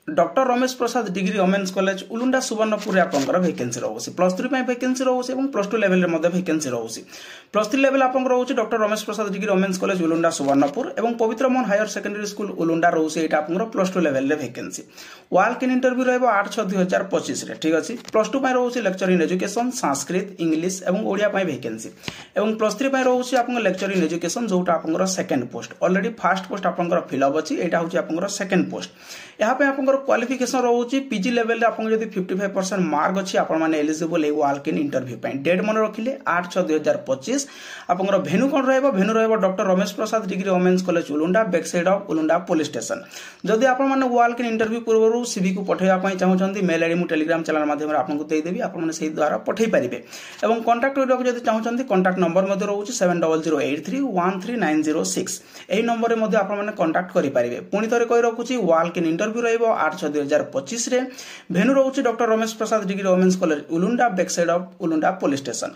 doctor Ramesh Prasad degree women's college Ulunda Subarnapur आपंकर vacancy रोचे +3 vacancy रोचे और +2 लेवल में वैकेंसी रोचे +3 लेवल आपंकर रोचे doctor Ramesh Prasad degree women's college Ulunda Subarnapur और पवित्र Mohan higher secondary school Ulunda रोचे यहाँ आपंकर +2 level vacancy walk in interview रहा 8/6/2025 ठीक अच्छे +2 रोचे lecture in education Sanskrit English और ओडिया वैकेंसी और +3 रोचे आप लेक्चर इन एजुकेशन जोटा आपंकर second post already first post आपंकर फिलअप अच्छी यहाँ हूँ आपंकर सेकेंड पोस्ट यहाँ पे आपंकर क्वालिफिकेशन रोचे पीजी लेवल आपन जब 55% मार्क अच्छी आपण एलिजिबल है वाल्क इन इंटरव्यू डेट मन रखिले 8/6/2025 आपंकर भेन्यू कौन venue doctor Ramesh Prasad degree women's college Ulunda back side of Ulunda police station जदि आपण वाल्क इन इंटरव्यू पूर्व सीवी को पठाइबा चाहूँगी मेल आईडी मुझे टेलीग्राम चैनल माध्यम आपको देदेवी आपने से द्वारा पठै पारे और कंटाक्ट करने जब चाहूँगी कंटाक्ट नंबर रोचे 7008313906 यही नंबर में आपने कंटाक्ट करेंगे पुणी थे कही रखुच्छी वाल्क इन इंटरव्यू रहा 8/6/2025 भेन्यू रोचे doctor Ramesh Prasad degree women's college Ulunda back side of Ulunda police station